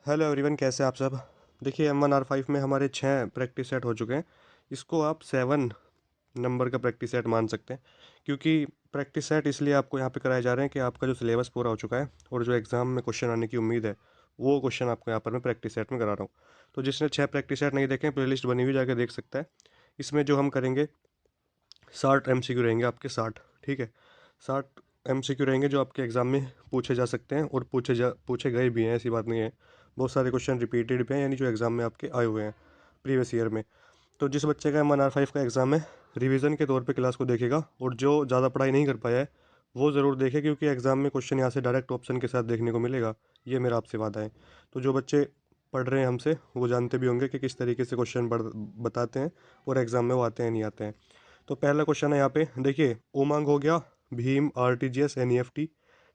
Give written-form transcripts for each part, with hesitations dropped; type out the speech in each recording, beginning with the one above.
Hello everyone, कैसे हैं आप सब। देखिए M1R5 में हमारे 6 प्रैक्टिस सेट हो चुके हैं। इसको आप 7 नंबर का प्रैक्टिस सेट मान सकते हैं, क्योंकि प्रैक्टिस सेट इसलिए आपको यहाँ पे कराए जा रहे हैं कि आपका जो सिलेबस पूरा हो चुका है और जो एग्ज़ाम में क्वेश्चन आने की उम्मीद है, वो क्वेश्चन आपको यहाँ पर मैं प्रैक्टिस सेट में करा रहा हूँ। तो जिसने 6 प्रैक्टिस सेट नहीं देखे, प्ले लिस्ट बनी हुई जाके देख सकता है। इसमें जो हम करेंगे 60 MCQ रहेंगे आपके 60। ठीक है, 60 MCQ रहेंगे जो आपके एग्ज़ाम में पूछे जा सकते हैं और पूछे गए भी हैं, ऐसी बात नहीं है। बहुत सारे क्वेश्चन रिपीटेड भी हैं, यानी जो एग्ज़ाम में आपके आए हुए हैं प्रीवियस ईयर में। तो जिस बच्चे का M1R5 का एग्ज़ाम है, रिवीजन के तौर पे क्लास को देखेगा, और जो ज़्यादा पढ़ाई नहीं कर पाया है वो ज़रूर देखे, क्योंकि एग्ज़ाम में क्वेश्चन यहाँ से डायरेक्ट ऑप्शन के साथ देखने को मिलेगा। ये मेरा आपसे वादा है। तो जो बच्चे पढ़ रहे हैं हमसे, वो जानते भी होंगे कि किस तरीके से क्वेश्चन बताते हैं और एग्ज़ाम में वो आते हैं नहीं आते हैं। तो पहला क्वेश्चन है यहाँ पे, देखिए उमंग हो गया, भीम, RTGS, NEFT,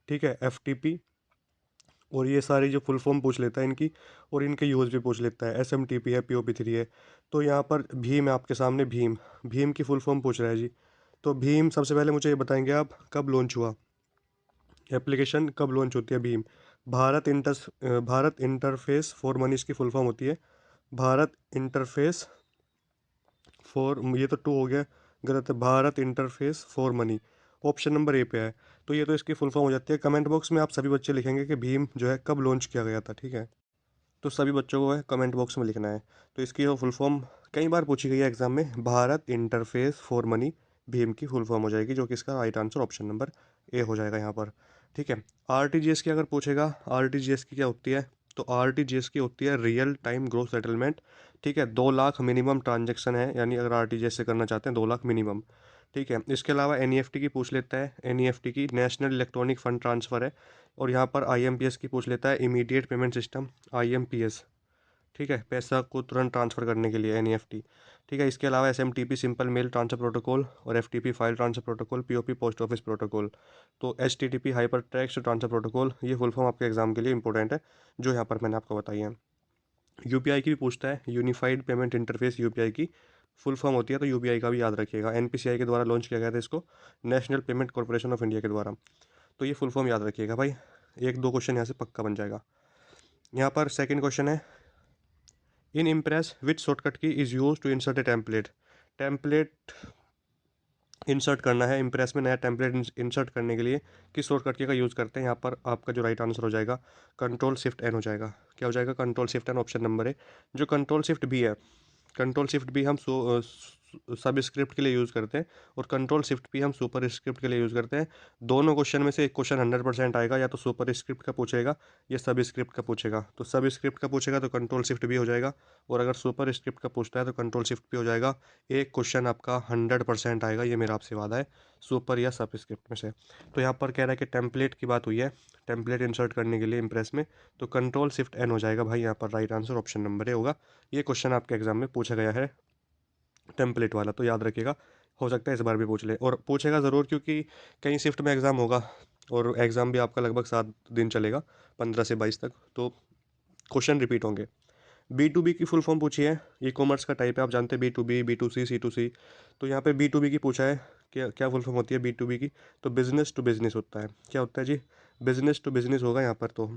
ठीक है, FTP, और ये सारी जो फुल फॉर्म पूछ लेता है इनकी, और इनके यूज़ भी पूछ लेता है। SMTP है, POP3 है। तो यहाँ पर भीम है आपके सामने, भीम भीम की फुल फॉर्म पूछ रहा है जी। तो भीम, सबसे पहले मुझे ये बताएंगे आप, कब लॉन्च हुआ, एप्लीकेशन कब लॉन्च होती है Bhim. Bharat interface for money इसकी फुल फॉर्म होती है। भारत इंटरफेस फॉर, ये तो टू हो गया, गलत है, Bharat interface for money. Option number A पे है। तो ये तो इसकी फुल फॉर्म हो जाती है। कमेंट बॉक्स में आप सभी बच्चे लिखेंगे कि भीम जो है कब लॉन्च किया गया था, ठीक है। तो सभी बच्चों को है कमेंट बॉक्स में लिखना है। तो इसकी जो फुल फॉर्म कई बार पूछी गई है एग्जाम में, Bharat interface for money, Bhim की फुल फॉर्म हो जाएगी, जो कि इसका right answer option number A हो जाएगा यहाँ पर। ठीक है। RTGS की अगर पूछेगा, RTGS की क्या होती है, तो RTGS की होती है रियल टाइम ग्रोथ सेटलमेंट। ठीक है, 2 लाख मिनिमम ट्रांजेक्शन है, यानी अगर RTGS से करना चाहते हैं 2 लाख मिनिमम। ठीक है, इसके अलावा NEFT की पूछ लेता है। NEFT की नेशनल इलेक्ट्रॉनिक फंड ट्रांसफ़र है। और यहाँ पर IMPS की पूछ लेता है, इमीडिएट पेमेंट सिस्टम, IMPS। ठीक है, पैसा को तुरंत ट्रांसफ़र करने के लिए NEFT। ठीक है, इसके अलावा SMTP simple mail transfer protocol, और FTP file transfer protocol, POP post office protocol. तो HTTP hyper text transfer protocol, ये फुल फॉर्म आपके एग्जाम के लिए इंपॉर्टेंट है, जो यहाँ पर मैंने आपको बताई है। UPI की भी पूछता है, यूनिफाइड पेमेंट इंटरफेस, UPI की फुल फॉर्म होती है, तो UPI का भी याद रखिएगा। NPCI के द्वारा लॉन्च किया गया था इसको, national payment corporation of India के द्वारा। तो ये फुल फॉर्म याद रखिएगा भाई। एक दो क्वेश्चन यहाँ से पक्का बन जाएगा। यहाँ पर सेकंड क्वेश्चन है, in Impress which shortcut key is use to insert a template. Template insert करना है इम्प्रेस में, नया टेम्पलेट इंसर्ट करने के लिए किस शॉर्टकट की का यूज़ करते हैं। यहाँ पर आपका जो राइट आंसर हो जाएगा, Ctrl+Shift+N हो जाएगा। क्या हो जाएगा, Ctrl+Shift+N ऑप्शन नंबर है। जो Ctrl+Shift+B है, Ctrl+Shift+B हम सब स्क्रिप्ट के लिए यूज़ करते हैं, और Ctrl+Shift+P हम सुपर स्क्रिप्ट के लिए यूज़ करते हैं। दोनों क्वेश्चन में से एक क्वेश्चन 100% आएगा, या तो सुपर स्क्रिप्ट का पूछेगा या सब स्क्रिप्ट का पूछेगा। तो सब स्क्रिप्ट का पूछेगा तो Ctrl+Shift+B हो जाएगा, और अगर सुपर स्क्रिप्ट का पूछता है तो Ctrl+Shift+P हो जाएगा। एक क्वेश्चन आपका 100% आएगा, ये मेरा आपसे वादा है, सुपर या सब स्क्रिप्ट में से। तो यहाँ पर कह रहा है कि टेम्पलेट की बात हुई है, टेम्पलेट इंसर्ट करने के लिए इम्प्रेस में, तो Ctrl+Shift+N हो जाएगा भाई। यहाँ पर right answer option number A होगा। ये क्वेश्चन आपके एग्जाम में पूछा गया है, टेम्पलेट वाला, तो याद रखिएगा। हो सकता है इस बार भी पूछ ले, और पूछेगा ज़रूर, क्योंकि कई शिफ्ट में एग्ज़ाम होगा, और एग्ज़ाम भी आपका लगभग 7 दिन चलेगा, 15 से 22 तक, तो क्वेश्चन रिपीट होंगे। B2B की फुल फॉर्म पूछी है, ई कॉमर्स का टाइप है, आप जानते हैं B2B, B2C, C2C। तो यहाँ पे B2B की पूछा है, क्या क्या फुल फॉर्म होती है B2B की, तो बिजनेस टू बिजनेस होता है। क्या होता है जी, बिजनेस टू बिजनेस होगा यहाँ पर। तो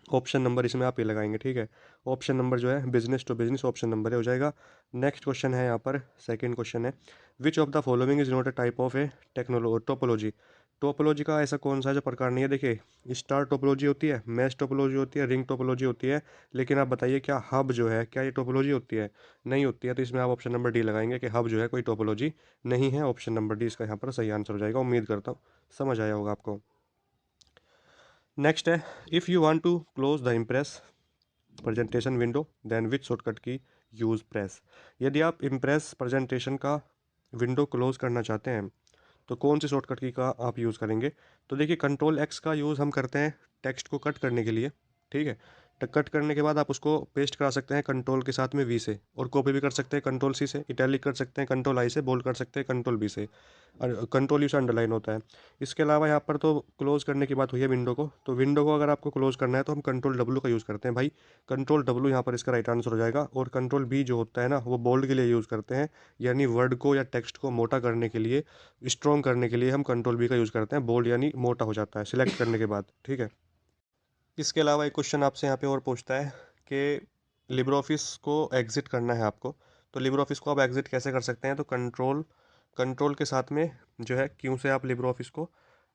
ऑप्शन नंबर इसमें आप ये लगाएंगे, ठीक है। ऑप्शन नंबर जो है business to business, option number हो जाएगा। नेक्स्ट क्वेश्चन है यहाँ पर, सेकंड क्वेश्चन है, which of the following is not a type of A topology. Topology का ऐसा कौन सा है जो प्रकार नहीं है। देखिए, स्टार टोपोलॉजी होती है, मैश टोपोलॉजी होती है, रिंग टोपोलॉजी होती है, लेकिन आप बताइए क्या हब जो है, क्या ये टोपोलॉजी होती है, नहीं होती है। तो इसमें आप ऑप्शन नंबर डी लगाएंगे कि हब जो है कोई टोपोलॉजी नहीं है। ऑप्शन नंबर डी इसका यहाँ पर सही आंसर हो जाएगा। उम्मीद करता हूँ समझ आया होगा आपको। नेक्स्ट है, if you want to close the Impress presentation window then which shortcut key use press. यदि आप इम्प्रेस प्रेजेंटेशन का विंडो क्लोज करना चाहते हैं, तो कौन सी शॉर्टकट की का आप यूज़ करेंगे। तो देखिए, Ctrl+X का यूज़ हम करते हैं टेक्स्ट को कट करने के लिए, ठीक है। कट करने के बाद आप उसको पेस्ट करा सकते हैं कंट्रोल के साथ में V से, और कॉपी भी कर सकते हैं Ctrl+C से, इटैलिक कर सकते हैं Ctrl+I से, बोल्ड कर सकते हैं Ctrl+B से, और Ctrl+U से अंडरलाइन होता है। इसके अलावा यहाँ पर तो क्लोज करने की बात हुई है विंडो को, तो विंडो को अगर आपको क्लोज करना है तो हम Ctrl+W का यूज़ करते हैं भाई। Ctrl+W यहाँ पर इसका राइट आंसर हो जाएगा। और Ctrl+B जो होता है ना, वो बोल्ड के लिए यूज़ करते हैं, यानी वर्ड को या टेक्स्ट को मोटा करने के लिए, स्ट्रॉन्ग करने के लिए हम Ctrl+B का यूज़ करते हैं। बोल्ड यानी मोटा हो जाता है सिलेक्ट करने के बाद, ठीक है। इसके अलावा एक क्वेश्चन आपसे यहाँ पे और पूछता है कि लिब्रे ऑफिस को एग्ज़िट करना है आपको, तो लिब्रे ऑफिस को आप एग्ज़िट कैसे कर सकते हैं? तो कंट्रोल कंट्रोल के साथ में जो है क्यू से आप लिब्रे ऑफिस को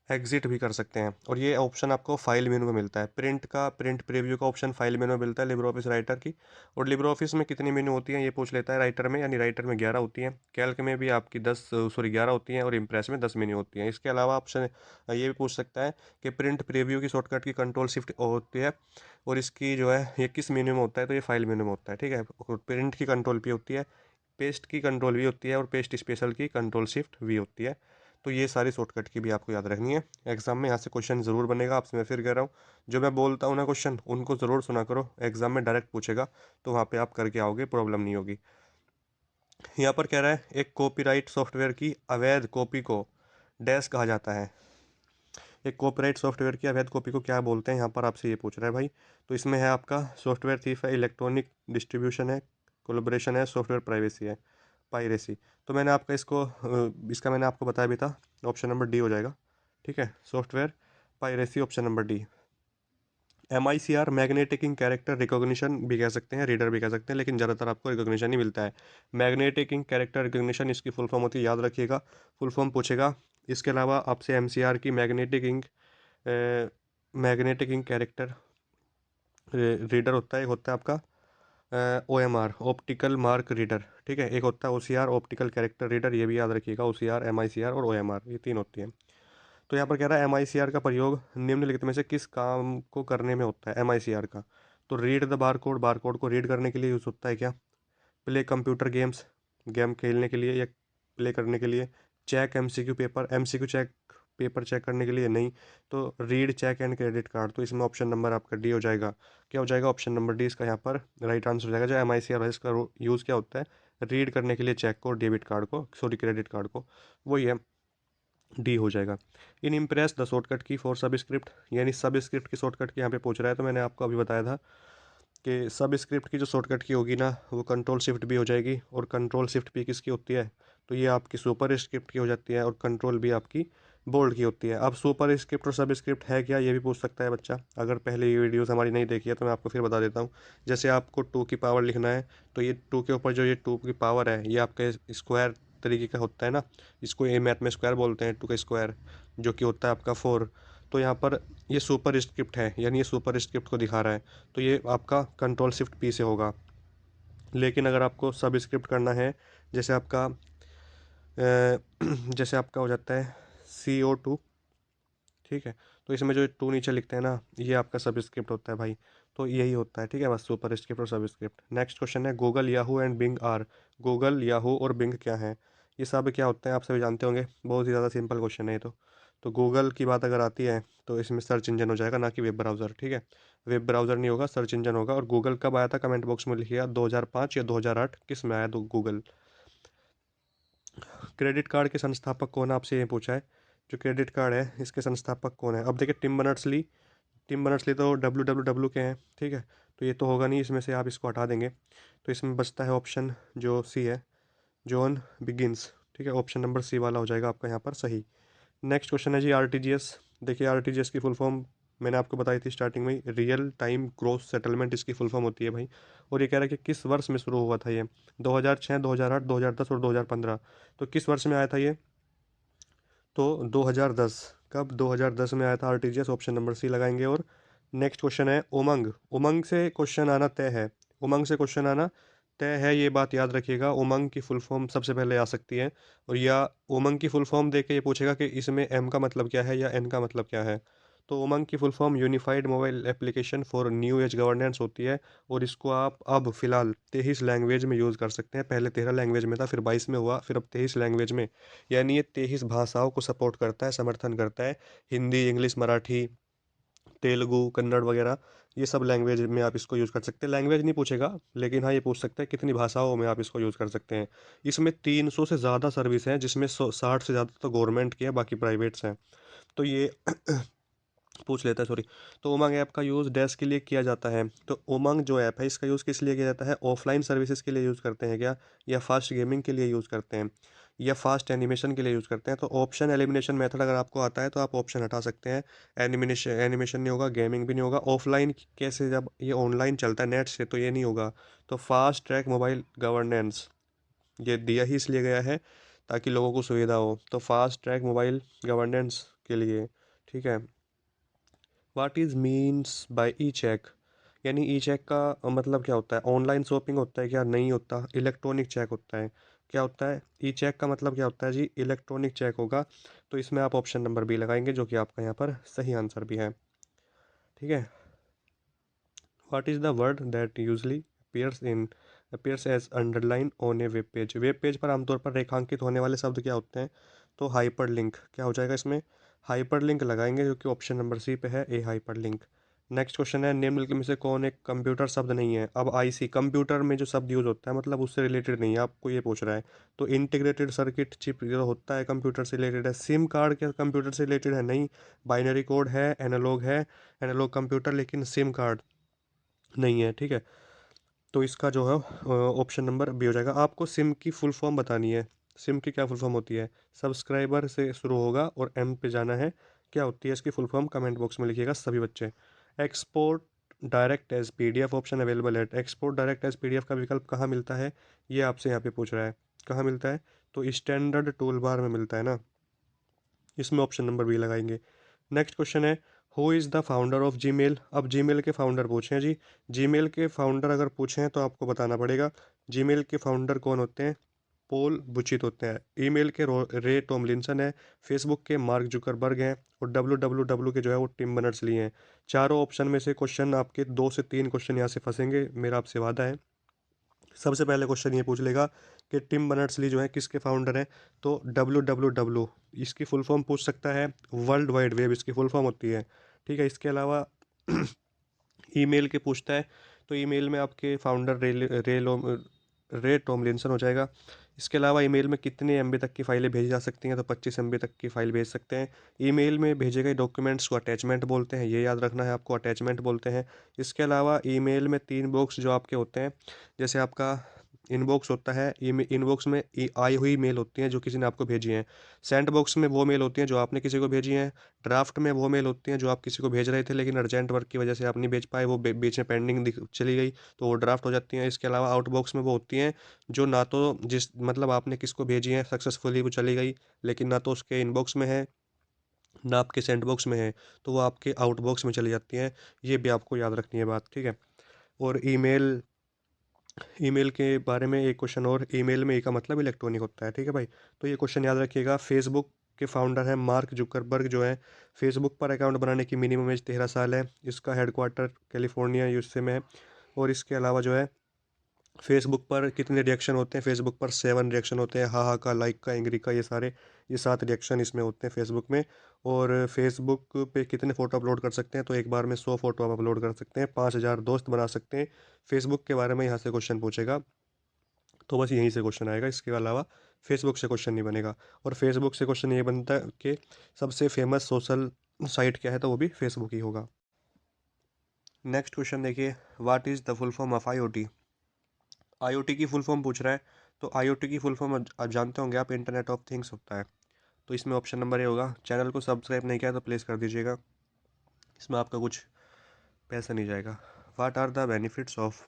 एग्जिट भी कर सकते हैं, और ये ऑप्शन आपको फाइल मेनू में मिलता है। प्रिंट प्रीव्यू का ऑप्शन फाइल मेनू में मिलता है लिब्रे ऑफिस राइटर की। और लिब्रे ऑफिस में कितनी मेनू होती हैं ये पूछ लेता है राइटर में, यानी राइटर में 11 होती हैं, कैल्क में भी आपकी 11 होती हैं, और इम्प्रेस में 10 मेनू होती हैं। इसके अलावा ऑप्शन ये भी पूछ सकता है कि प्रिंट प्रीव्यू की शॉर्टकट की कंट्रोल शिफ्ट होती है, और इसकी जो है ये किस मेन्यू में होता है? तो ये फाइल मेन्यू में होता है, ठीक है। और प्रिंट की कंट्रोल पी होती है, पेस्ट की कंट्रोल वी होती है, और पेस्ट स्पेशल की कंट्रोल शिफ्ट वी होती है। तो ये सारी शॉर्टकट की भी आपको याद रखनी है। एग्जाम में यहाँ से क्वेश्चन ज़रूर बनेगा, आपसे मैं फिर कह रहा हूँ, जो मैं बोलता हूँ ना क्वेश्चन उनको ज़रूर सुना करो, एग्जाम में डायरेक्ट पूछेगा तो वहाँ पे आप करके आओगे, प्रॉब्लम नहीं होगी। यहाँ पर कह रहा है एक कॉपीराइट सॉफ्टवेयर की अवैध कॉपी को डैश कहा जाता है। एक कॉपीराइट सॉफ्टवेयर की अवैध कॉपी को क्या बोलते हैं, यहाँ पर आपसे ये पूछ रहा है भाई। तो इसमें है आपका सॉफ्टवेयर थीफ है, इलेक्ट्रॉनिक डिस्ट्रीब्यूशन है, कोलैबोरेशन है, सॉफ्टवेयर प्राइवेसी है, पायरेसी। तो मैंने आपका इसका मैंने आपको बताया भी था, ऑप्शन नंबर डी हो जाएगा, ठीक है। Software piracy option number D. MICR magnetic character recognition भी कह सकते हैं, रीडर भी कह सकते हैं, लेकिन ज़्यादातर आपको रिकॉग्निशन ही मिलता है। मैग्नेटिक कैरेक्टर रिकॉग्निशन इसकी फुल फॉर्म होती है, याद रखिएगा, फुल फॉर्म पूछेगा। इसके अलावा आपसे MCR की मैग्नेटिक इंक कैरेक्टर रीडर होता है, एक होता है आपका OMR ऑप्टिकल मार्क रीडर, ठीक है। एक होता है OCR ऑप्टिकल कैरेक्टर रीडर, ये भी याद रखिएगा, OCR MICR और OMR, ये तीन होती हैं। तो यहाँ पर कह रहा है MICR का प्रयोग निम्नलिखित में से किस काम को करने में होता है? MICR का, तो रीड द बारकोड को रीड करने के लिए यूज़ होता है क्या? प्ले कंप्यूटर गेम्स, गेम खेलने के लिए या प्ले करने के लिए? चेक MCQ पेपर चेक करने के लिए? नहीं। तो read check and credit card, तो इसमें ऑप्शन नंबर आपका डी हो जाएगा। क्या हो जाएगा? ऑप्शन नंबर डी इसका यहाँ पर राइट आंसर हो जाएगा। जो MICR है इसका यूज़ क्या होता है? रीड करने के लिए चेक को, डेबिट कार्ड को, सॉरी क्रेडिट कार्ड को, वही है, डी हो जाएगा। इन इम्प्रेस द शॉर्टकट की फॉर सब स्क्रिप्ट, यानी सब स्क्रिप्ट की शॉर्टकट की यहाँ पे पूछ रहा है। तो मैंने आपको अभी बताया था कि सब स्क्रिप्ट की जो शॉर्टकट की होगी ना, वो कंट्रोल शिफ्ट भी हो जाएगी, और कंट्रोल शिफ्ट भी किसकी होती है? तो ये आपकी सुपर स्क्रिप्ट की हो जाती है, और कंट्रोल भी आपकी बोल्ड की होती है। अब सुपर स्क्रिप्ट और सब स्क्रिप्ट है क्या, ये भी पूछ सकता है बच्चा। अगर पहले ये वीडियोस हमारी नहीं देखी है तो मैं आपको फिर बता देता हूँ। जैसे आपको 2 की पावर लिखना है, तो ये 2 के ऊपर जो ये 2 की पावर है, ये आपके स्क्वायर तरीके का होता है ना, इसको ये मैथ में स्क्वायर बोलते हैं, 2 का स्क्वायर, जो कि होता है आपका 4। तो यहाँ पर ये सुपर स्क्रिप्ट है, यानी ये सुपर स्क्रिप्ट को दिखा रहा है, तो ये आपका कंट्रोल शिफ्ट पी से होगा। लेकिन अगर आपको सब स्क्रिप्ट करना है, जैसे आपका जैसे आपका हो जाता है CO2, ठीक है, तो इसमें जो 2 नीचे लिखते हैं ना, ये आपका सब स्क्रिप्ट होता है भाई। तो यही होता है, ठीक है, बस सुपर स्क्रिप्ट और सब स्क्रिप्ट। नेक्स्ट क्वेश्चन है Google, Yahoo and Bing are. Google, Yahoo और बिंग क्या है? ये सब क्या होते हैं आप सभी जानते होंगे, बहुत ही ज़्यादा सिंपल क्वेश्चन है ये तो गूगल की बात अगर आती है तो इसमें सर्च इंजन हो जाएगा, ना कि वेब ब्राउज़र, ठीक है। वेब ब्राउज़र नहीं होगा, सर्च इंजन होगा। और गूगल कब आया था, कमेंट बॉक्स में लिखिएगा, 2005 या 2008, किस में आया तो गूगल। क्रेडिट कार्ड के संस्थापक कौन है, आपसे ये पूछा है। जो क्रेडिट कार्ड है इसके संस्थापक कौन है? अब देखिए, टिम बर्नर्स ली तो WWW के हैं, ठीक है, तो ये तो होगा नहीं, इसमें से आप इसको हटा देंगे। तो इसमें बचता है ऑप्शन जो सी है, जॉन बिगिंस, ठीक है, ऑप्शन नंबर सी वाला हो जाएगा आपका यहाँ पर सही। नेक्स्ट क्वेश्चन है जी RTGS। देखिए RTGS की फुल फॉर्म मैंने आपको बताई थी स्टार्टिंग में ही, रियल टाइम ग्रॉस सेटलमेंट इसकी फुल फॉर्म होती है भाई। और ये कह रहा है कि किस वर्ष में शुरू हुआ था ये? 2006, 2008, 2010 और 2015। तो किस वर्ष में आया था ये? तो 2010। कब? 2010 में आया था RTGS, ऑप्शन नंबर सी लगाएंगे। और नेक्स्ट क्वेश्चन है उमंग। उमंग से क्वेश्चन आना तय है, उमंग से क्वेश्चन आना तय है, ये बात याद रखिएगा। उमंग की फुल फॉर्म सबसे पहले आ सकती है, और या उमंग की फुल फॉर्म देके ये पूछेगा कि इसमें एम का मतलब क्या है या एन का मतलब क्या है। तो उमंग की full form unified mobile application for new age governance होती है, और इसको आप अब फिलहाल 23 लैंग्वेज में यूज़ कर सकते हैं। पहले 13 लैंग्वेज में था, फिर 22 में हुआ, फिर अब 23 लैंग्वेज में, यानी ये 23 भाषाओं को सपोर्ट करता है, समर्थन करता है। हिंदी, इंग्लिश, मराठी, तेलुगु, कन्नड़ वगैरह, ये सब लैंग्वेज में आप इसको यूज़ कर सकते हैं। लैंग्वेज नहीं पूछेगा, लेकिन हाँ ये पूछ सकते हैं कितनी भाषाओं में आप इसको यूज़ कर सकते हैं। इसमें 300 से ज़्यादा सर्विस हैं, जिसमें 60 से ज़्यादा तो गवर्नमेंट की है, बाकी प्राइवेट्स हैं। तो ये पूछ लेता है, सॉरी। तो उमंग ऐप का यूज़ डैश के लिए किया जाता है। तो उमंग जो ऐप है इसका यूज़ किस लिए किया जाता है? ऑफलाइन सर्विसेज के लिए यूज़ करते हैं क्या, या फास्ट गेमिंग के लिए यूज़ करते हैं, या फास्ट एनिमेशन के लिए यूज़ करते हैं? तो ऑप्शन एलिमिनेशन मेथड अगर आपको आता है तो आप ऑप्शन हटा सकते हैं। एनिमिनेशन एनिमेशन नहीं होगा, गेमिंग भी नहीं होगा। ऑफलाइन कैसे, जब ये ऑनलाइन चलता है नेट से, तो ये नहीं होगा। तो फास्ट ट्रैक मोबाइल गवर्नेंस ये दिया ही इसलिए गया है ताकि लोगों को सुविधा हो। तो फास्ट ट्रैक मोबाइल गवर्नेंस के लिए, ठीक है। What is means by e check, यानी ई चेक का मतलब क्या होता है? ऑनलाइन शॉपिंग होता है क्या? नहीं होता, इलेक्ट्रॉनिक चेक होता है। क्या होता है ई चेक का मतलब? क्या होता है जी? इलेक्ट्रॉनिक चेक होगा। तो इसमें आप ऑप्शन नंबर बी लगाएंगे, जो कि आपका यहाँ पर सही आंसर भी है, ठीक है। What is the word that usually appears as underline on a web page? Web page पर आमतौर पर रेखांकित होने वाले शब्द क्या होते हैं? तो हाइपर लिंक क्या हो जाएगा इसमें? हाइपर लिंक लगाएंगे, जो कि ऑप्शन नंबर सी पे है, ए हाइपर लिंक। नेक्स्ट क्वेश्चन है, निम्नलिखित में से कौन एक कंप्यूटर शब्द नहीं है? अब आईसी कंप्यूटर में जो शब्द यूज होता है, मतलब उससे रिलेटेड नहीं है, आपको ये पूछ रहा है। तो इंटीग्रेटेड सर्किट चिप जो होता है कंप्यूटर से रिलेटेड है। सिम कार्ड क्या कंप्यूटर से रिलेटेड है? नहीं। बाइनरी कोड है, एनालॉग है, एनालॉग कंप्यूटर, लेकिन सिम कार्ड नहीं है, ठीक है। तो इसका जो है ऑप्शन नंबर बी हो जाएगा। आपको सिम की फुल फॉर्म बतानी है। सिम की क्या फुल फॉर्म होती है? सब्सक्राइबर से शुरू होगा और एम पे जाना है। क्या होती है इसकी फुल फॉर्म? कमेंट बॉक्स में लिखिएगा सभी बच्चे। Export direct as PDF option available है। एक्सपोर्ट डायरेक्ट एज पीडीएफ का विकल्प कहाँ मिलता है? ये आपसे यहाँ पे पूछ रहा है, कहाँ मिलता है? तो स्टैंडर्ड टूल बार में मिलता है ना, इसमें ऑप्शन नंबर बी लगाएंगे। नेक्स्ट क्वेश्चन है, who is the founder of Gmail? अब जीमेल के फाउंडर पूछे हैं जी। जीमेल के फाउंडर अगर पूछे हैं तो आपको बताना पड़ेगा जीमेल के फाउंडर कौन होते हैं। पोल बुचित होते हैं। ईमेल के रे टॉमलिंसन है। फेसबुक के मार्क जुकरबर्ग हैं। और डब्ल्यू डब्ल्यू डब्ल्यू के जो है वो टिम बर्नर्स ली हैं। चारों ऑप्शन में से क्वेश्चन आपके 2 से 3 क्वेश्चन यहाँ से फंसेंगे, मेरा आपसे वादा है। सबसे पहले क्वेश्चन ये पूछ लेगा कि टिम बर्नर्स ली जो है किसके फाउंडर हैं? तो डब्ल्यू डब्ल्यू डब्ल्यू इसकी फुल फॉर्म पूछ सकता है। वर्ल्ड वाइड वेब इसकी फुल फॉर्म होती है, ठीक है। इसके अलावा ईमेल के पूछता है, तो ईमेल में आपके फाउंडर रे टॉमलिंसन हो जाएगा। इसके अलावा ईमेल में कितने एमबी तक की फाइलें भेजी जा सकती हैं? तो 25 एमबी तक की फाइल भेज सकते हैं। ईमेल में भेजे गए डॉक्यूमेंट्स को अटैचमेंट बोलते हैं, ये याद रखना है आपको, अटैचमेंट बोलते हैं। इसके अलावा ईमेल में 3 बॉक्स जो आपके होते हैं, जैसे आपका इनबॉक्स होता है, इनबॉक्स में आई हुई मेल होती हैं जो किसी ने आपको भेजी हैं। सेंड बॉक्स में वो मेल होती हैं जो आपने किसी को भेजी हैं। ड्राफ्ट में वो मेल होती हैं जो आप किसी को भेज रहे थे लेकिन अर्जेंट वर्क की वजह से आप नहीं भेज पाए, वो बीच में पेंडिंग चली गई, तो वो ड्राफ्ट हो जाती हैं। इसके अलावा आउटबॉक्स में वो होती हैं जो ना तो जिस मतलब आपने किसको भेजी है सक्सेसफुली वो चली गई, लेकिन ना तो उसके इनबॉक्स में है ना आपके सेंड बॉक्स में है, तो वो आपके आउटबॉक्स में चली जाती हैं। ये भी आपको याद रखनी है बात, ठीक है। और ईमेल ईमेल के बारे में एक क्वेश्चन और, ईमेल में ई का मतलब इलेक्ट्रॉनिक होता है, ठीक है भाई। तो ये क्वेश्चन याद रखिएगा। फेसबुक के फाउंडर है मार्क जुकरबर्ग जो है। फेसबुक पर अकाउंट बनाने की मिनिमम एज 13 साल है। इसका हेडक्वार्टर कैलिफोर्निया यूएसए में है। और इसके अलावा जो है फेसबुक पर कितने रिएक्शन होते हैं? फेसबुक पर 7 रिएक्शन होते हैं, हा का, लाइक का, एंग्री का, ये 7 रिएक्शन इसमें होते हैं फेसबुक में। और फेसबुक पे कितने फ़ोटो अपलोड कर सकते हैं? तो एक बार में 100 फ़ोटो आप अपलोड कर सकते हैं, 5,000 दोस्त बना सकते हैं। फेसबुक के बारे में यहाँ से क्वेश्चन पूछेगा, तो बस यहीं से क्वेश्चन आएगा, इसके अलावा फेसबुक से क्वेश्चन नहीं बनेगा। और फेसबुक से क्वेश्चन ये बनता है कि सबसे फेमस सोशल साइट क्या है? तो वो भी फेसबुक ही होगा। नेक्स्ट क्वेश्चन देखिए, what is the full form of IoT? IoT की फुल फॉर्म पूछ रहा है। तो आईओटी की फुल फॉर्म आप जानते होंगे आप, इंटरनेट ऑफ थिंग्स होता है। तो इसमें ऑप्शन नंबर ए होगा। चैनल को सब्सक्राइब नहीं किया तो प्लीज़ कर दीजिएगा, इसमें आपका कुछ पैसा नहीं जाएगा। What are the benefits of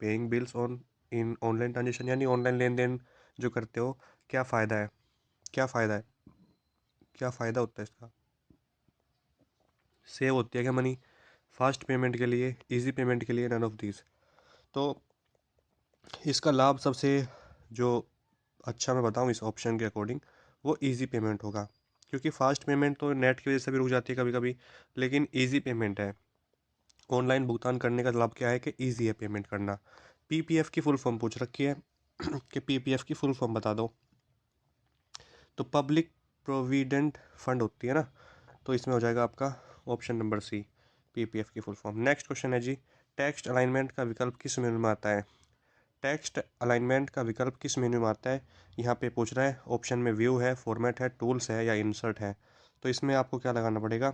paying bills on in online transaction, यानी ऑनलाइन लेन देन जो करते हो, क्या फ़ायदा है? क्या फ़ायदा है? क्या फ़ायदा होता है इसका? सेव होती है क्या मनी? फास्ट पेमेंट के लिए, इजी पेमेंट के लिए, नन ऑफ दीज। तो इसका लाभ सबसे जो अच्छा मैं बताऊं इस ऑप्शन के अकॉर्डिंग, वो इजी पेमेंट होगा। क्योंकि फास्ट पेमेंट तो नेट की वजह से भी रुक जाती है कभी कभी, लेकिन इजी पेमेंट है। ऑनलाइन भुगतान करने का लाभ क्या है कि इजी है पेमेंट करना। पीपीएफ की फुल फॉर्म पूछ रखी है कि पीपीएफ की फुल फॉर्म बता दो। तो पब्लिक प्रोविडेंट फंड होती है ना, तो इसमें हो जाएगा आपका ऑप्शन नंबर सी, पीपीएफ की फुल फॉर्म। नेक्स्ट क्वेश्चन है जी, टेक्स्ट अलाइनमेंट का विकल्प किस मेनू में आता है? टेक्स्ट अलाइनमेंट का विकल्प किस मेन्यू में आता है? यहाँ पे पूछ रहा है। ऑप्शन में व्यू है, फॉर्मेट है, टूल्स है, या इंसर्ट है। तो इसमें आपको क्या लगाना पड़ेगा?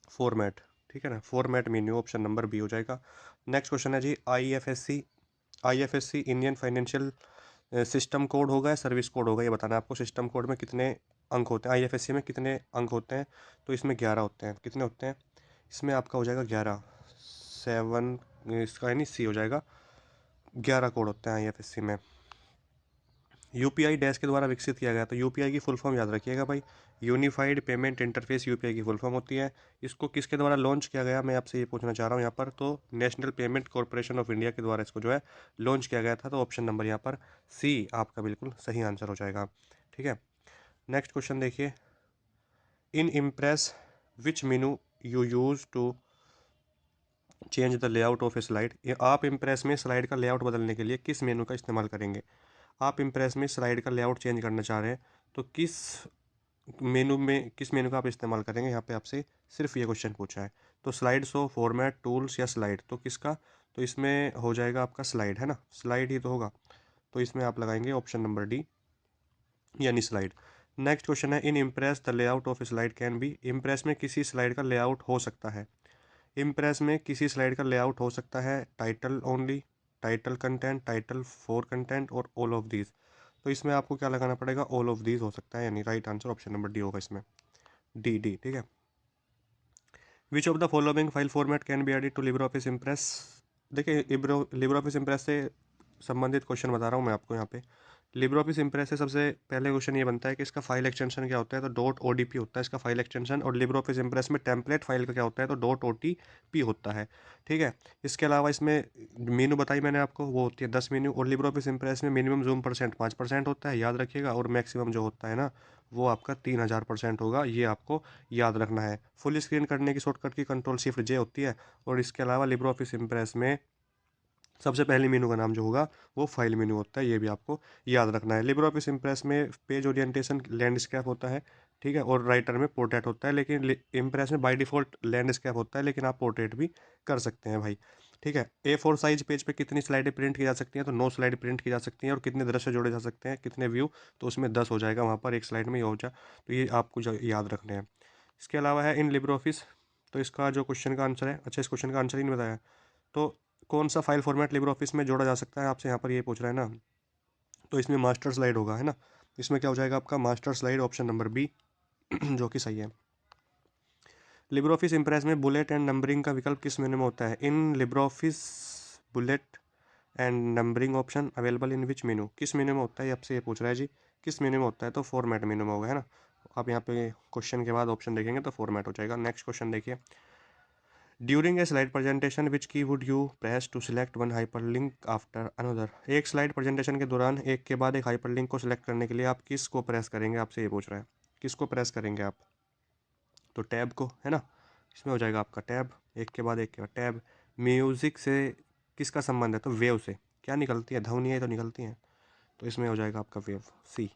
फॉर्मेट, ठीक है ना, format menu option number B हो जाएगा। नेक्स्ट क्वेश्चन है जी IFSC Indian financial system code होगा या सर्विस कोड होगा, ये बताना है आपको। सिस्टम कोड में कितने अंक होते हैं, आईएफएससी में कितने अंक होते हैं, तो इसमें 11 होते हैं। कितने होते हैं इसमें, आपका हो जाएगा 11, 7, इसका यानी सी हो जाएगा। 11 कोड होते हैं आईएफएससी में। यूपीआई डैश के द्वारा विकसित किया गया, तो यूपीआई की फुल फॉर्म याद रखिएगा भाई, यूनिफाइड पेमेंट इंटरफेस यूपीआई की फुल फॉर्म होती है। इसको किसके द्वारा लॉन्च किया गया, मैं आपसे ये पूछना चाह रहा हूँ यहाँ पर। तो national payment corporation of India के द्वारा इसको जो है लॉन्च किया गया था। तो ऑप्शन नंबर यहाँ पर सी आपका बिल्कुल सही आंसर हो जाएगा, ठीक है। नेक्स्ट क्वेश्चन देखिए, in Impress which menu you use to change the layout of a slide, आप इम्प्रेस में स्लाइड का लेआउट बदलने के लिए किस मेनू का इस्तेमाल करेंगे। आप इम्प्रेस में स्लाइड का लेआउट चेंज करना चाह रहे हैं, तो किस मेनू का आप इस्तेमाल करेंगे, यहाँ पे आपसे सिर्फ ये क्वेश्चन पूछा है। तो स्लाइड शो, फॉर्मेट, टूल्स या स्लाइड, तो किसका, तो इसमें हो जाएगा आपका स्लाइड, है ना, स्लाइड ही तो होगा। तो इसमें आप लगाएंगे ऑप्शन नंबर डी यानी स्लाइड। नेक्स्ट क्वेश्चन है, in Impress the layout of slide can be, Impress में किसी स्लाइड का लेआउट हो सकता है। इम्प्रेस में किसी स्लाइड का लेआउट हो सकता है title only, title content, title for content और ऑल ऑफ दीज। तो इसमें आपको क्या लगाना पड़ेगा, ऑल ऑफ दीज हो सकता है, यानी right answer option number D होगा इसमें, डी डी, ठीक है। Which of the following file format can be added to LibreOffice Impress, देखिए लिब्रे ऑफिस इम्प्रेस से संबंधित क्वेश्चन बता रहा हूँ मैं आपको यहाँ पे। लिब्रे ऑफिस इम्प्रेस से सबसे पहले क्वेश्चन ये बनता है कि इसका फाइल एक्सटेंशन क्या होता है, तो डॉट ओडीपी होता है इसका फाइल एक्सटेंशन। और लिब्रे ऑफिस इम्प्रेस में टेम्पलेट फाइल का क्या होता है, तो डॉट ओटीपी होता है, ठीक है। इसके अलावा इसमें मेनू बताई मैंने आपको, वो होती है 10 मेनू। और लिब्रे ऑफिस इम्प्रेस में मिनिमम जूम परसेंट 5% होता है, याद रखिएगा। और मैक्सिमम जो होता है ना, वो आपका 3000% होगा, ये आपको याद रखना है। फुल स्क्रीन करने की शॉर्टकट की कंट्रोल शिफ्ट जे होती है। और इसके अलावा लिब्रे ऑफिस इम्प्रेस में सबसे पहली मेनू का नाम जो होगा वो फाइल मेनू होता है, ये भी आपको याद रखना है। लिब्रे ऑफिस इम्प्रेस में पेज ओरिएंटेशन लैंडस्केप होता है, ठीक है। और राइटर में पोर्ट्रेट होता है, लेकिन इम्प्रेस में बाय डिफ़ॉल्ट लैंडस्केप होता है, लेकिन आप पोर्ट्रेट भी कर सकते हैं भाई, ठीक है। A4 साइज पेज पे कितनी स्लाइडें प्रिंट की जा सकती हैं, तो 9 स्लाइड प्रिंट की जा सकती हैं। और कितने दृश्य जोड़े जा सकते हैं, कितने व्यू, तो उसमें 10 हो जाएगा वहाँ पर, एक स्लाइड में ये हो जाए। तो ये आपको याद रखने हैं। इसके अलावा है इन लिब्रे ऑफिस, तो इसका जो क्वेश्चन का आंसर है, अच्छा इस क्वेश्चन का आंसर ही नहीं बताया, तो कौन सा फाइल फॉर्मेट लिब्रे ऑफिस में जोड़ा जा सकता है, आपसे यहाँ पर ये पूछ रहा है ना। तो इसमें मास्टर स्लाइड होगा, है ना। इसमें क्या हो जाएगा आपका master slide, option number B जो कि सही है। लिब्रे ऑफिस इंप्रेस में बुलेट एंड नंबरिंग का विकल्प किस मेनू में होता है, in Libre office bullet and numbering option available in which menu, किस मेनू में होता है, आपसे ये पूछ रहा है जी, किस मेनू में होता है, तो फॉर्मेट मेनू में होगा, है ना। आप यहाँ पे क्वेश्चन के बाद ऑप्शन देखेंगे तो फॉर्मेट हो जाएगा। नेक्स्ट क्वेश्चन देखिए, during a slide presentation which key would you press to select one hyperlink after another, एक स्लाइड प्रेजेंटेशन के दौरान एक के बाद एक हाइपरलिंक को सिलेक्ट करने के लिए आप किस को प्रेस करेंगे, आपसे ये पूछ रहा है, किसको प्रेस करेंगे आप, तो टैब को, है ना। इसमें हो जाएगा आपका टैब, एक के बाद एक के बाद टैब। म्यूज़िक से किसका संबंध है, तो वेव से, क्या निकलती है, ध्वनियाँ तो निकलती हैं, तो इसमें हो जाएगा आपका वेव, सी।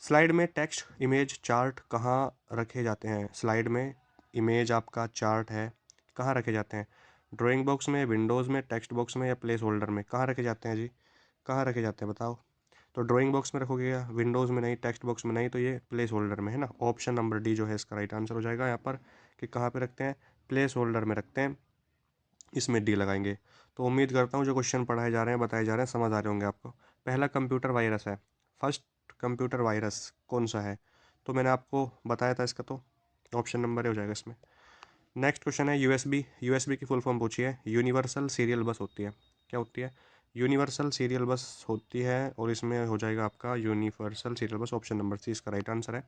स्लाइड में टेक्स्ट इमेज चार्ट कहाँ रखे जाते हैं, स्लाइड में इमेज आपका चार्ट है, कहाँ रखे जाते हैं, ड्राइंग बॉक्स में, विंडोज़ में, टेक्स्ट बॉक्स में या प्लेस होल्डर में, कहाँ रखे जाते हैं जी, कहाँ रखे जाते हैं बताओ। तो ड्राइंग बॉक्स में रखोगे या विंडोज़ में नहीं, टेक्स्ट बॉक्स में नहीं, तो ये प्लेस होल्डर में, है ना। ऑप्शन नंबर डी जो है इसका राइट आंसर हो जाएगा यहाँ पर, कि कहाँ पे रखते हैं, प्लेस होल्डर में रखते हैं, इसमें डी लगाएंगे। तो उम्मीद करता हूँ जो क्वेश्चन पढ़ाए जा रहे हैं, बताए जा रहे हैं, समझ आ रहे होंगे आपको। पहला कंप्यूटर वायरस है, फर्स्ट कंप्यूटर वायरस कौन सा है, तो मैंने आपको बताया था इसका, तो ऑप्शन नंबर ए हो जाएगा इसमें। नेक्स्ट क्वेश्चन है यूएसबी की फुल फॉर्म पूछी है, यूनिवर्सल सीरियल बस होती है, क्या होती है, यूनिवर्सल सीरियल बस होती है। और इसमें हो जाएगा आपका universal serial bus, option number C इसका राइट आंसर है।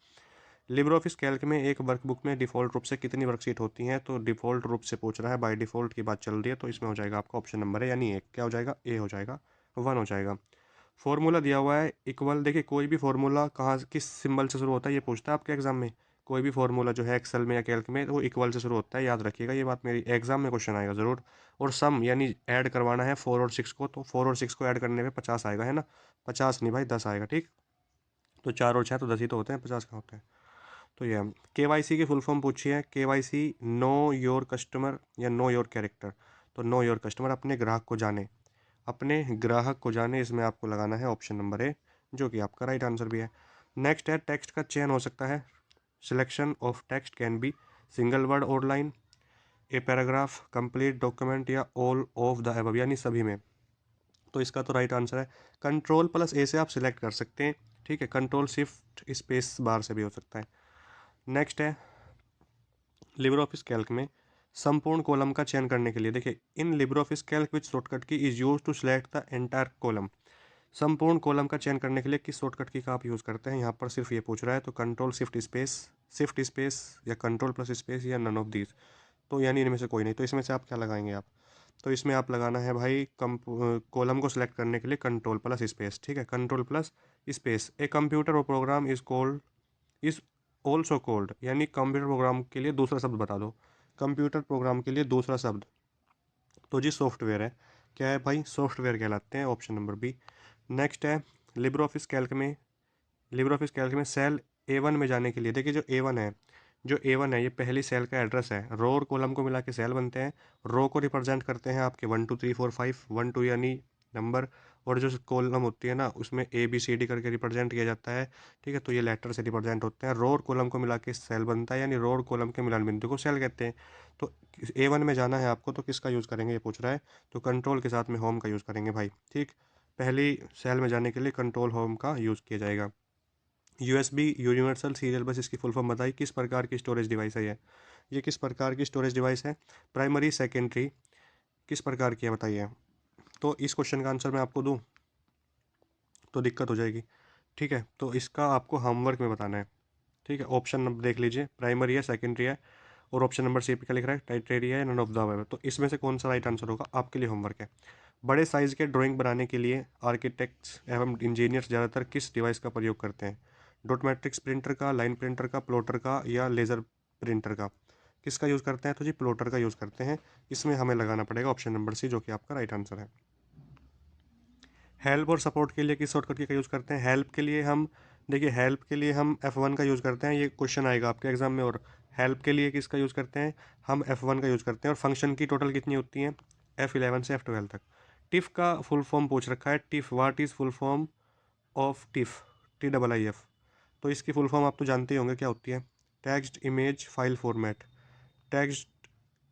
लिब्रे ऑफिस कैल्क में एक वर्कबुक में डिफ़ॉल्ट रूप से कितनी वर्कशीट होती हैं, तो डिफ़ॉल्ट रूप से पूछ रहा है, बाय डिफ़ॉल्ट की बात चल रही है, तो इसमें हो जाएगा आपका ऑप्शन नंबर है यानी एक, क्या हो जाएगा, ए हो जाएगा, 1 हो जाएगा। फॉर्मूला दिया हुआ है इक्वल, देखिए कोई भी फॉर्मूला कहाँ किस सिंबल से शुरू होता है ये पूछता है आपके एग्जाम में। कोई भी फॉर्मूला जो है एक्सेल में या कैल्क में, तो वो इक्वल से शुरू होता है, याद रखिएगा ये बात, मेरी एग्जाम में क्वेश्चन आएगा ज़रूर। और सम यानी ऐड करवाना है 4 और 6 को, तो 4 और 6 को ऐड करने पे 50 आएगा, है ना। 50 नहीं भाई 10 आएगा, ठीक। तो 4 और 6 तो 10 ही तो होते हैं, 50 कहाँ होते हैं। तो ये केवाईसी की फुल फॉर्म पूछी है, केवाईसी नो योर कस्टमर या नो योर कैरेक्टर, तो नो योर कस्टमर, अपने ग्राहक को जाने, अपने ग्राहक को जाने, इसमें आपको लगाना है ऑप्शन नंबर ए, जो कि आपका राइट आंसर भी है। नेक्स्ट है टेक्स्ट का चयन हो सकता है, selection of text can be single word और line, a paragraph, complete document या ऑल ऑफ द अबव यानी सभी में। तो इसका तो राइट आंसर है कंट्रोल प्लस ए से आप सिलेक्ट कर सकते हैं, ठीक है। कंट्रोल शिफ्ट स्पेस बार से भी हो सकता है। नेक्स्ट है लिबर ऑफिस कैल्क में संपूर्ण कॉलम का चयन करने के लिए, देखिए in Libre Office Calc which shortcut key is use to select the entire column. संपूर्ण कॉलम का चयन करने के लिए किस शॉर्टकट की का आप यूज़ करते हैं, यहाँ पर सिर्फ ये पूछ रहा है। तो कंट्रोल शिफ्ट स्पेस या कंट्रोल प्लस स्पेस या नन ऑफ दीज, तो यानी इनमें से कोई नहीं। तो इसमें से आप क्या लगाएंगे आप, तो इसमें आप लगाना है भाई कॉलम को सिलेक्ट करने के लिए कंट्रोल प्लस स्पेस, ठीक है। Control plus space. A computer और प्रोग्राम इज ऑल्सो कॉल्ड, यानी कंप्यूटर प्रोग्राम के लिए दूसरा शब्द बता दो। कंप्यूटर प्रोग्राम के लिए दूसरा शब्द, तो जी सॉफ्टवेयर है। क्या है भाई, सॉफ्टवेयर कहलाते हैं, ऑप्शन नंबर बी। नेक्स्ट है लिब्रो ऑफिस कैल्क में सेल A1 में जाने के लिए, देखिए जो A1 है ये पहली सेल का एड्रेस है। रो और कॉलम को मिला के सेल बनते हैं। रो को रिप्रेजेंट करते हैं आपके 1 2 3 4 5, 1 2 यानी नंबर, और जो कॉलम होती है ना उसमें ABCD करके रिप्रेजेंट किया जाता है, ठीक है। तो ये लेटर से रिप्रेजेंट होते हैं। रो और कॉलम को मिला के सेल बनता है, यानी रो और कॉलम के मिलान बिंदु को सेल कहते हैं। तो A1 में जाना है आपको, तो किसका यूज़ करेंगे ये पूछ रहा है, तो कंट्रोल के साथ में होम का यूज़ करेंगे भाई, ठीक। पहली सेल में जाने के लिए कंट्रोल होम का यूज़ किया जाएगा। USB यूनिवर्सल सीरियल बस, इसकी फुल फॉर्म बताइए, किस प्रकार की स्टोरेज डिवाइस है ये किस प्रकार की स्टोरेज डिवाइस है, प्राइमरी सेकेंडरी किस प्रकार की है बताइए। तो इस क्वेश्चन का आंसर मैं आपको दूं तो दिक्कत हो जाएगी, ठीक है। तो इसका आपको होमवर्क में बताना है, ठीक है। ऑप्शन नंबर देख लीजिए, प्राइमरी है, सेकेंडरी है, और ऑप्शन नंबर सी पे क्या लिख रहा है, टाइटेरिया है, नन ऑफ द अबव। तो इसमें से कौन सा राइट आंसर होगा आपके लिए होमवर्क है। बड़े साइज़ के ड्राइंग बनाने के लिए आर्किटेक्ट्स एवं इंजीनियर्स ज़्यादातर किस डिवाइस का प्रयोग करते हैं, डॉट मैट्रिक्स प्रिंटर का, लाइन प्रिंटर का, प्लॉटर का या लेज़र प्रिंटर का। किसका यूज़ करते हैं, तो जी प्लॉटर का यूज़ करते हैं। इसमें हमें लगाना पड़ेगा ऑप्शन नंबर सी, जो कि आपका राइट आंसर है। हेल्प और सपोर्ट के लिए किस शॉर्टकट की का यूज़ करते हैं, हेल्प के लिए हम, देखिए हेल्प के लिए हम F1 का यूज़ करते हैं, ये क्वेश्चन आएगा आपके एग्जाम में। और हेल्प के लिए किसका यूज़ करते हैं, हम F1 का यूज़ करते हैं। और फंक्शन की टोटल कितनी होती है, F11 से F12 तक। टिफ का फुल फॉर्म पूछ रखा है, tiff what is full form of tiff, TIIF। तो इसकी फुल फॉर्म आप तो जानते ही होंगे क्या होती है, text image file format, text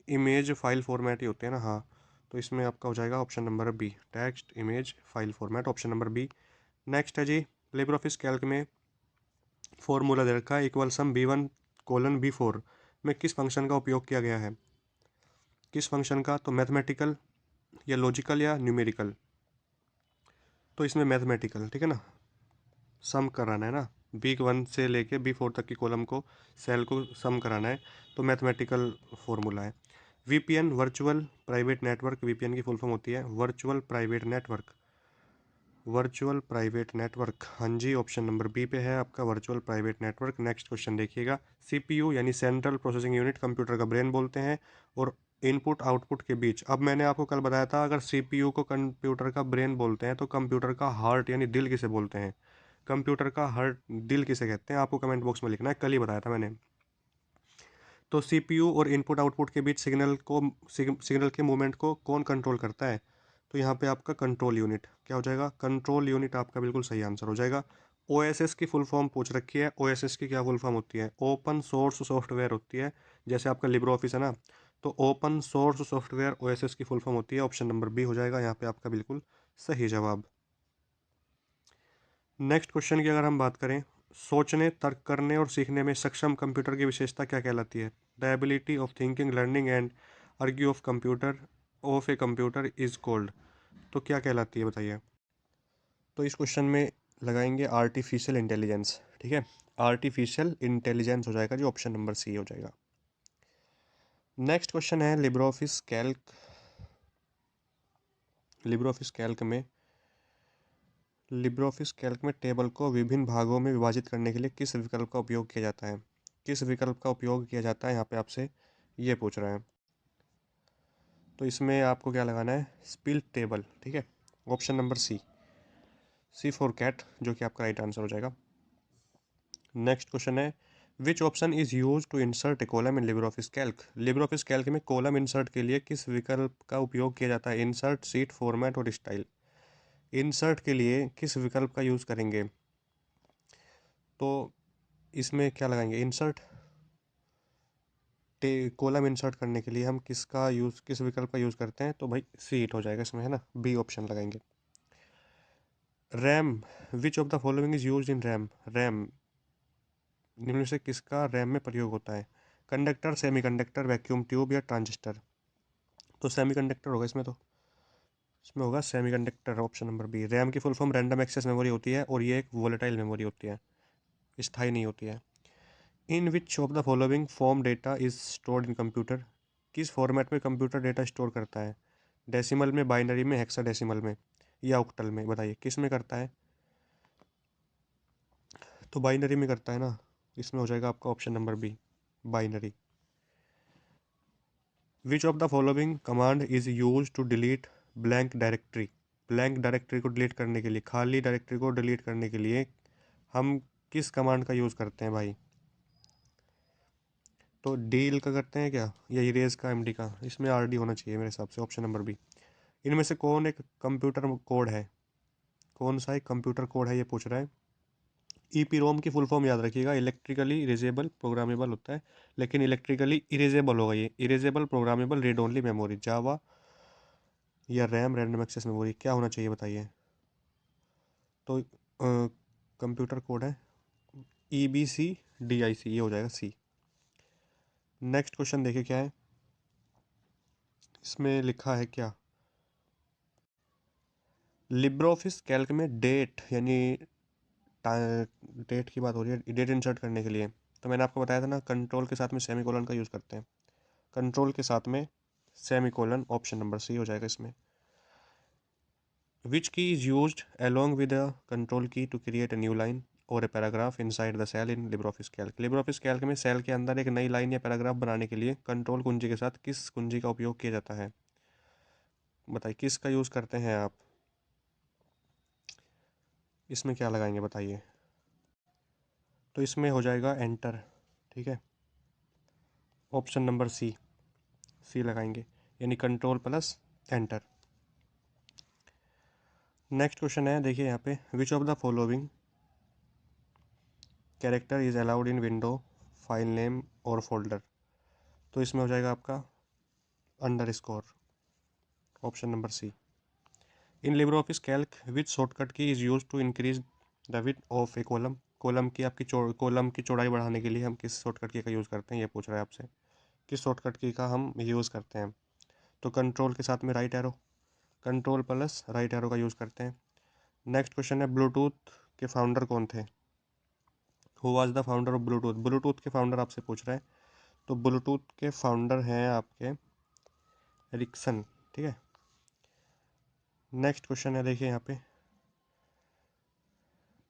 image file format ही होते हैं ना, हाँ। तो इसमें आपका हो जाएगा option number B, text image file format, option number B. Next है जी लिबर ऑफिस कैल्क में फॉर्मूला दे रखा है, इक्वल सम B1:B4 में किस फंक्शन का उपयोग किया गया है, किस फंक्शन का, तो मैथमेटिकल या लॉजिकल या न्यूमेरिकल। तो इसमें मैथमेटिकल, ठीक है ना, सम कराना है ना, B1 से लेके B4 तक की कॉलम को, सेल को सम कराना है, तो मैथमेटिकल फॉर्मूला है। VPN virtual private network, VPN की फुल फॉर्म होती है virtual private network, virtual private network, हाँ जी, ऑप्शन नंबर बी पे है आपका virtual private network. Next question देखिएगा, CPU यानी सेंट्रल प्रोसेसिंग यूनिट कंप्यूटर का ब्रेन बोलते हैं, और इनपुट आउटपुट के बीच, अब मैंने आपको कल बताया था अगर CPU को कंप्यूटर का ब्रेन बोलते हैं तो कंप्यूटर का हार्ट यानी दिल किसे बोलते हैं, कंप्यूटर का हार्ट दिल किसे कहते हैं, आपको कमेंट बॉक्स में लिखना है, कल ही बताया था मैंने। तो CPU और इनपुट आउटपुट के बीच सिग्नल के मूवमेंट को कौन कंट्रोल करता है, तो यहाँ पे आपका कंट्रोल यूनिट क्या हो जाएगा, कंट्रोल यूनिट आपका बिल्कुल सही आंसर हो जाएगा। OSS की फुल फॉर्म पूछ रखी है, OSS की क्या फुल फॉर्म होती है, ओपन सोर्स सॉफ्टवेयर होती है, जैसे आपका लिब्रो ऑफिस है ना, तो ओपन सोर्स सॉफ्टवेयर OSS की फुल फॉर्म होती है। ऑप्शन नंबर बी हो जाएगा यहाँ पे आपका बिल्कुल सही जवाब। नेक्स्ट क्वेश्चन की अगर हम बात करें, सोचने, तर्क करने और सीखने में सक्षम कंप्यूटर की विशेषता क्या कहलाती है, the ability of thinking learning and argue of a computer is called, तो क्या कहलाती है बताइए। तो इस क्वेश्चन में लगाएंगे आर्टिफिशियल इंटेलिजेंस, ठीक है, आर्टिफिशियल इंटेलिजेंस हो जाएगा जी, ऑप्शन नंबर सी हो जाएगा। नेक्स्ट क्वेश्चन है लिब्रो ऑफिस कैल्क में टेबल को विभिन्न भागों में विभाजित करने के लिए किस विकल्प का उपयोग किया जाता है, किस विकल्प का उपयोग किया जाता है, यहाँ पे आपसे ये पूछ रहे हैं। तो इसमें आपको क्या लगाना है, स्प्लिट टेबल, ठीक है, option number C for cat, जो कि आपका राइट आंसर हो जाएगा। नेक्स्ट क्वेश्चन है, which option is use to insert a column in LibreOffice Calc, LibreOffice Calc में कॉलम इंसर्ट के लिए किस विकल्प का उपयोग किया जाता है, इंसर्ट, सीट, फॉर्मेट और स्टाइल। इंसर्ट के लिए किस विकल्प का यूज़ करेंगे, तो इसमें क्या लगाएंगे, इंसर्ट, कॉलम इंसर्ट करने के लिए हम किस विकल्प का यूज़ करते हैं, तो भाई सी हिट हो जाएगा इसमें, है ना, बी ऑप्शन लगाएंगे। RAM, which of the following is use in RAM, RAM निम्न में से किसका रैम में प्रयोग होता है? कंडक्टर, सेमीकंडक्टर, वैक्यूम ट्यूब या ट्रांजिस्टर? तो सेमीकंडक्टर होगा इसमें, तो इसमें होगा semiconductor, option number B. RAM की full form random access memory होती है और ये एक वोलेटाइल मेमोरी होती है, स्थायी नहीं होती है। In which of the following form data is stored in computer, किस फॉर्मेट में कंप्यूटर डेटा स्टोर करता है? डेसिमल में, बाइनरी में, हेक्साडेसिमल में या ऑक्टल में? बताइए किस में करता है? तो बाइनरी में करता है ना, इसमें हो जाएगा आपका option number B, binary. Which of the following command is use to delete blank directory, blank directory को डिलीट करने के लिए, खाली डायरेक्टरी को डिलीट करने के लिए हम किस कमांड का यूज़ करते हैं भाई? तो डील का करते हैं क्या, या इरेज का, एमडी का? इसमें आरडी होना चाहिए मेरे हिसाब से, ऑप्शन नंबर बी। इनमें से कौन एक कंप्यूटर कोड है, कौन सा एक कंप्यूटर कोड है ये पूछ रहा है। ईपी रोम की फुल फॉर्म याद रखिएगा, इलेक्ट्रिकली इरेजेबल प्रोग्रामेबल होता है, लेकिन इलेक्ट्रिकली इरेजेबल होगा ये, erasable programmable read only memory. Java या रैम, रैंडम एक्सेस मेमोरी, क्या होना चाहिए बताइए? तो कंप्यूटर कोड है EBCDIC, ये हो जाएगा सी। नेक्स्ट क्वेश्चन देखिए क्या है, इसमें लिखा है क्या, लिब्रे ऑफिस कैल्क में डेट यानी डेट की बात हो रही है, डेट इंसर्ट करने के लिए तो मैंने आपको बताया था ना, कंट्रोल के साथ में सेमीकोलन का यूज़ करते हैं, कंट्रोल के साथ में सेमीकोलन, ऑप्शन नंबर सी हो जाएगा इसमें। विच की is used along with the control key to create a new line और a paragraph inside the cell in LibreOffice Calc, LibreOffice Calc में सेल के अंदर एक नई लाइन या पैराग्राफ बनाने के लिए कंट्रोल कुंजी के साथ किस कुंजी का उपयोग किया जाता है? बताइए किसका यूज़ करते हैं आप? इसमें क्या लगाएंगे बताइए? तो इसमें हो जाएगा एंटर, ठीक है, ऑप्शन नंबर सी, सी लगाएंगे, यानी control plus enter. Next question है देखिए यहाँ पे, which of the following character is allowed in window file name और फोल्डर? तो इसमें हो जाएगा आपका underscore, option number C. In Libre office Calc which shortcut key is use to increase the width of a column, column की आपकी column की चौड़ाई बढ़ाने के लिए हम किस शॉर्टकट की का यूज़ करते हैं, ये पूछ रहा है आपसे, किस शॉर्टकट की का हम यूज़ करते हैं? तो कंट्रोल के साथ में right arrow, control plus right arrow का यूज़ करते हैं। नेक्स्ट क्वेश्चन है, ब्लूटूथ के फाउंडर कौन थे? Who was the founder of Bluetooth, Bluetooth के फाउंडर आपसे पूछ रहे हैं, तो ब्लूटूथ के फाउंडर हैं आपके एरिक्सन, ठीक है। नेक्स्ट क्वेश्चन है देखिए यहाँ पे,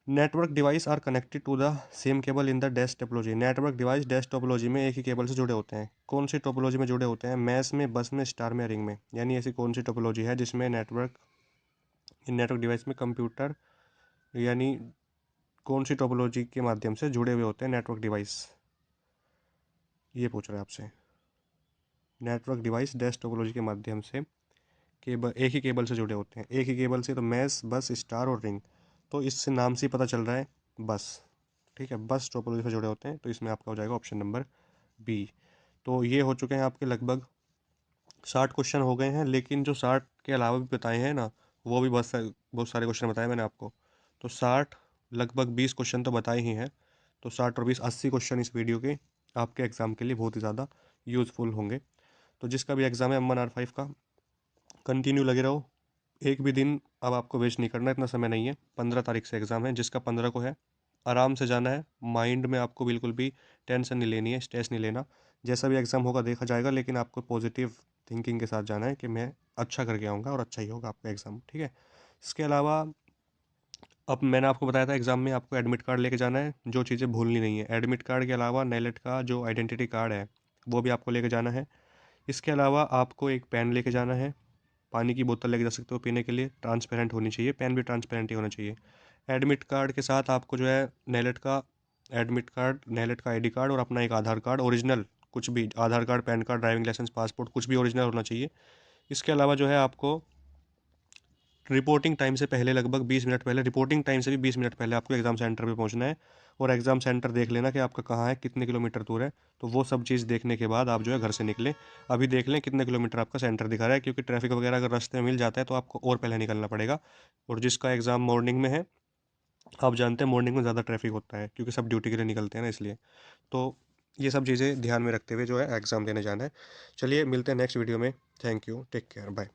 network device are connected to the same cable in the dash topology, network device dash topology में एक ही केबल से जुड़े होते हैं, कौन सी टोपोलॉजी में जुड़े होते हैं? मैश में, बस में, स्टार में, रिंग में? यानी ऐसी कौन सी टोपोलॉजी है जिसमें नेटवर्क डिवाइस में कंप्यूटर, यानी कौन सी टोपोलॉजी के माध्यम से जुड़े हुए होते हैं नेटवर्क डिवाइस, ये पूछ रहा है आपसे। नेटवर्क डिवाइस डैश टोपोलॉजी के माध्यम से केबल, एक ही केबल से जुड़े होते हैं, एक ही केबल से, तो मैश, बस, स्टार और रिंग। तो इससे नाम से ही पता चल रहा है बस, ठीक है, बस टोपोलॉजी से जुड़े होते हैं, तो इसमें आपका हो जाएगा ऑप्शन नंबर बी। तो ये हो चुके हैं आपके लगभग 60 क्वेश्चन हो गए हैं, लेकिन जो 60 के अलावा भी बताए हैं ना, वो भी बहुत सारे क्वेश्चन बताए मैंने आपको, तो 60 लगभग 20 क्वेश्चन तो बताए ही हैं, तो 60 और 20 80 क्वेश्चन इस वीडियो के आपके एग्ज़ाम के लिए बहुत ही ज़्यादा यूज़फुल होंगे। तो जिसका भी एग्ज़ाम है M1R5 का, कंटिन्यू लगे रहो, एक भी दिन अब आपको वेस्ट नहीं करना, इतना समय नहीं है, 15 तारीख से एग्ज़ाम है, जिसका 15 को है, आराम से जाना है, माइंड में आपको बिल्कुल भी टेंशन नहीं लेनी है, स्ट्रेस नहीं लेना, जैसा भी एग्ज़ाम होगा देखा जाएगा, लेकिन आपको पॉजिटिव थिंकिंग के साथ जाना है कि मैं अच्छा करके आऊँगा और अच्छा ही होगा आपका एग्ज़ाम, ठीक है। इसके अलावा अब मैंने आपको बताया था एग्ज़ाम में आपको एडमिट कार्ड लेके जाना है, जो चीज़ें भूलनी नहीं है, एडमिट कार्ड के अलावा नेलेट का जो आइडेंटिटी कार्ड है वो भी आपको लेके जाना है। इसके अलावा आपको एक पेन लेके जाना है, पानी की बोतल लेके जा सकते हो पीने के लिए, ट्रांसपेरेंट होनी चाहिए, पेन भी ट्रांसपेरेंट ही होना चाहिए। एडमिट कार्ड के साथ आपको जो है नेलेट का एडमिट कार्ड, नेलेट का आईडी कार्ड और अपना एक आधार कार्ड ओरिजिनल, कुछ भी Aadhaar card, PAN card, driving licence, passport, कुछ भी ओरिजिनल होना चाहिए। इसके अलावा जो है आपको रिपोर्टिंग टाइम से पहले लगभग 20 मिनट पहले, रिपोर्टिंग टाइम से भी 20 मिनट पहले आपको एग्ज़ाम सेंटर पे पहुंचना है। और एग्ज़ाम सेंटर देख लेना कि आपका कहाँ है, कितने किलोमीटर दूर है। तो वो सब चीज़ देखने के बाद आप जो है घर से निकलें। अभी देख लें कितने किलोमीटर आपका सेंटर दिखा रहा है, क्योंकि ट्रैफिक वगैरह अगर रास्ते में मिल जाता है तो आपको और पहले निकलना पड़ेगा। और जिसका एग्ज़ाम मॉर्निंग में है, आप जानते हैं मॉर्निंग में ज़्यादा ट्रैफिक होता है, क्योंकि सब ड्यूटी के लिए निकलते हैं ना, इसलिए। तो ये सब चीज़ें ध्यान में रखते हुए जो है एग्ज़ाम देने जाना है। चलिए मिलते हैं नेक्स्ट वीडियो में। Thank you, take care, bye.